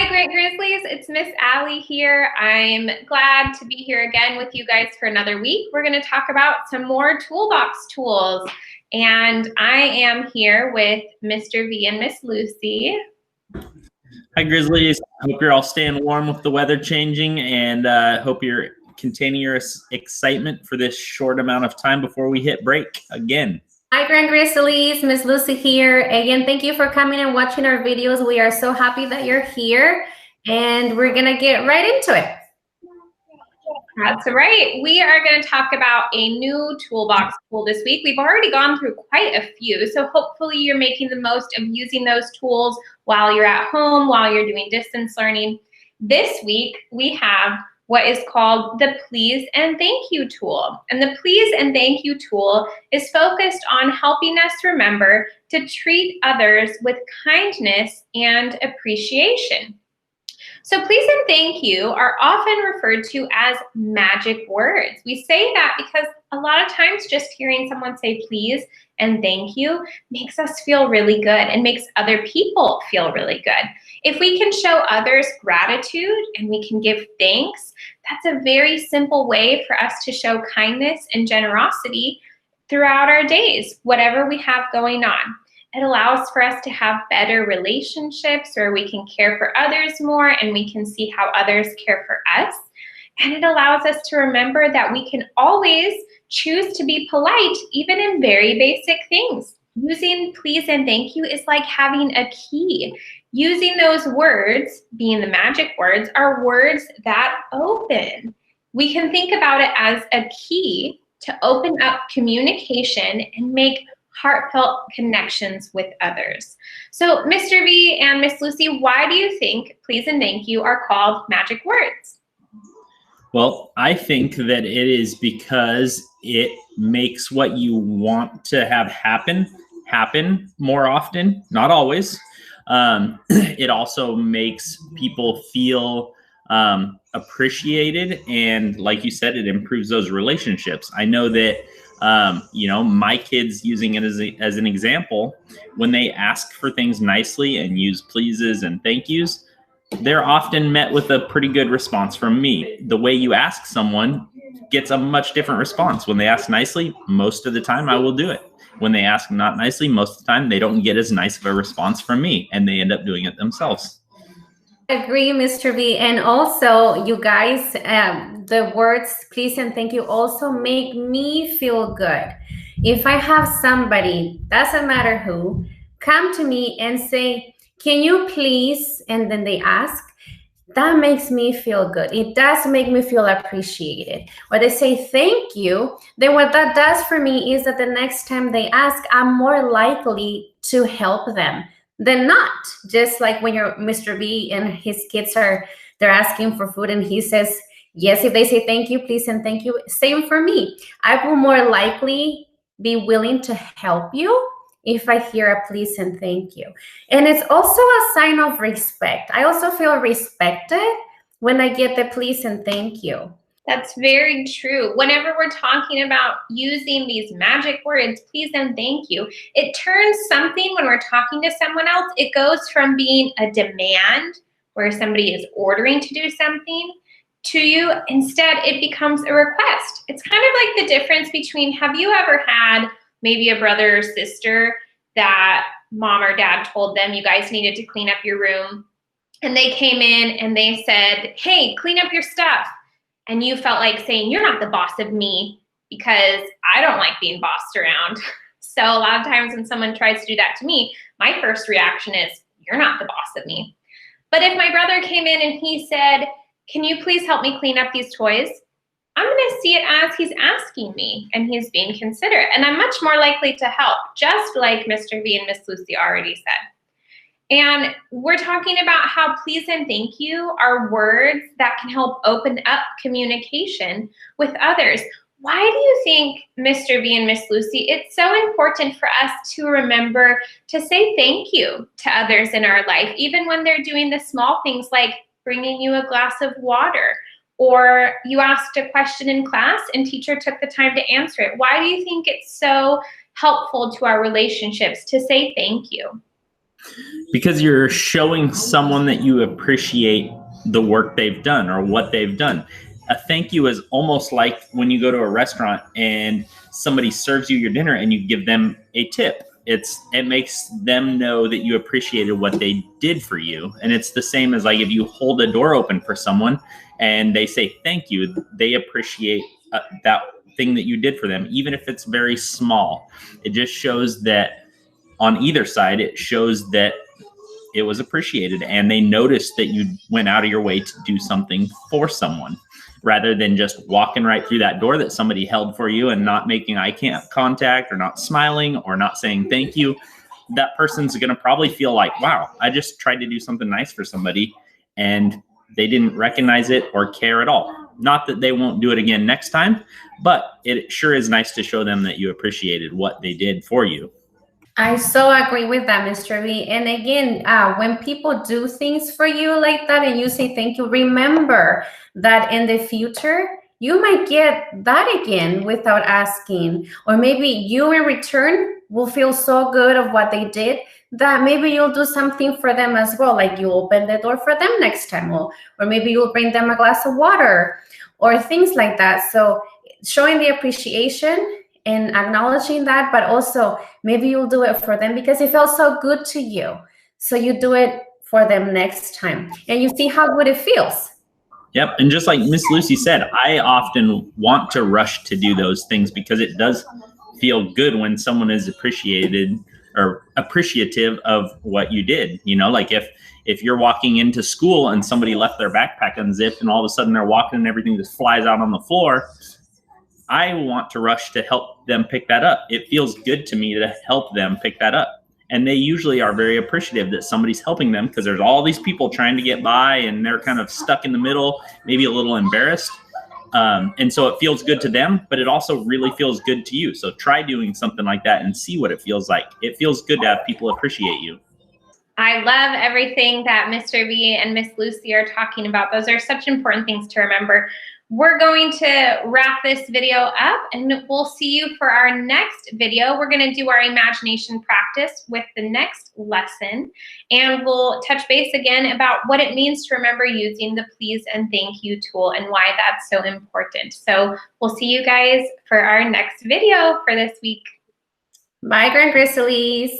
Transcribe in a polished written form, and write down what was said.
Hi, Great Grizzlies. It's Miss.Ali here. I'm glad to be here again with you guys for another week. We're going to talk about some more toolbox tools. And I am here with Mr. V and Miss.Lucy. Hi, Grizzlies. Hope you're all staying warm with the weather changing, and hope you're containing your excitement for this short amount of time before we hit break again. Hi, Grand Grizzlies. Miss.Lucy here. Again, thank you for coming and watching our videos. We are so happy that you're here, and we're going to get right into it. That's right. We are going to talk about a new toolbox tool this week. We've already gone through quite a few, so hopefully you're making the most of using those tools while you're at home, while you're doing distance learning. This week, we have what is called the Please and Thank You tool. And the Please and Thank You tool is focused on helping us remember to treat others with kindness and appreciation. So please and thank you are often referred to as magic words. We say that because a lot of times just hearing someone say please and thank you makes us feel really good and makes other people feel really good. If we can show others gratitude and we can give thanks, that's a very simple way for us to show kindness and generosity throughout our days, whatever we have going on. It allows for us to have better relationships where we can care for others more and we can see how others care for us. And it allows us to remember that we can always choose to be polite, even in very basic things. Using please and thank you is like having a key. Using those words, being the magic words, are words that open. We can think about it as a key to open up communication and make heartfelt connections with others. So Mr. V and Miss.Lucy, why do you think please and thank you are called magic words? Well, I think that it is because it makes what you want to have happen more often, not always. It also makes people feel appreciated, and like you said, it improves those relationships. I know that my kids, using it as an example, when they ask for things nicely and use pleases and thank yous, they're often met with a pretty good response from me. The way you ask someone gets a much different response. When they ask nicely, most of the time I will do it. When they ask not nicely, most of the time they don't get as nice of a response from me, and they end up doing it themselves. I agree, Mr. V. And also, you guys, the words please and thank you also make me feel good. If I have somebody, doesn't matter who, come to me and say, can you please, and then they ask, that makes me feel good. It does make me feel appreciated. Or they say thank you, then what that does for me is that the next time they ask, I'm more likely to help them than not. Just like when you're Mr. V and his kids they're asking for food and he says, yes, if they say thank you, please and thank you, same for me. I will more likely be willing to help you if I hear a please and thank you. And it's also a sign of respect. I also feel respected when I get the please and thank you. That's very true. Whenever we're talking about using these magic words, please and thank you, it turns something when we're talking to someone else, it goes from being a demand where somebody is ordering to do something to you. Instead, it becomes a request. It's kind of like the difference between, have you ever had maybe a brother or sister that mom or dad told them you guys needed to clean up your room, and they came in and they said, hey, clean up your stuff. And you felt like saying, you're not the boss of me because I don't like being bossed around. So a lot of times when someone tries to do that to me, my first reaction is, you're not the boss of me. But if my brother came in and he said, can you please help me clean up these toys? I'm gonna see it as he's asking me and he's being considerate, and I'm much more likely to help, just like Mr. V and Miss.Lucy already said. And we're talking about how please and thank you are words that can help open up communication with others. Why do you think, Mr. V and Miss.Lucy, it's so important for us to remember to say thank you to others in our life, even when they're doing the small things like bringing you a glass of water, or you asked a question in class and teacher took the time to answer it? Why do you think it's so helpful to our relationships to say thank you? Because you're showing someone that you appreciate the work they've done or what they've done. A thank you is almost like when you go to a restaurant and somebody serves you your dinner and you give them a tip. It makes them know that you appreciated what they did for you. And it's the same as like if you hold a door open for someone and they say thank you, they appreciate that thing that you did for them, even if it's very small. It just shows that on either side, it shows that it was appreciated and they noticed that you went out of your way to do something for someone rather than just walking right through that door that somebody held for you and not making eye contact or not smiling or not saying thank you. That person's going to probably feel like, wow, I just tried to do something nice for somebody and they didn't recognize it or care at all. Not that they won't do it again next time, but it sure is nice to show them that you appreciated what they did for you. I so agree with that, Mr. V. And again, when people do things for you like that and you say thank you, remember that in the future, you might get that again without asking. Or maybe you in return will feel so good of what they did that maybe you'll do something for them as well. Like you open the door for them next time, or maybe you'll bring them a glass of water or things like that. So showing the appreciation and acknowledging that, but also maybe you'll do it for them because it felt so good to you. So you do it for them next time and you see how good it feels. Yep. And just like Miss Lucy said, I often want to rush to do those things because it does feel good when someone is appreciated or appreciative of what you did. You know, like if you're walking into school and somebody left their backpack unzipped and all of a sudden they're walking and everything just flies out on the floor, I want to rush to help them pick that up. It feels good to me to help them pick that up. And they usually are very appreciative that somebody's helping them because there's all these people trying to get by and they're kind of stuck in the middle, maybe a little embarrassed. And so it feels good to them, but it also really feels good to you. So try doing something like that and see what it feels like. It feels good to have people appreciate you. I love everything that Mr. V and Miss Lucy are talking about. Those are such important things to remember. We're going to wrap this video up and we'll see you for our next video. We're going to do our imagination practice with the next lesson, and we'll touch base again about what it means to remember using the please and thank you tool and why that's so important. So we'll see you guys for our next video for this week. Bye, Grand Grizzlies.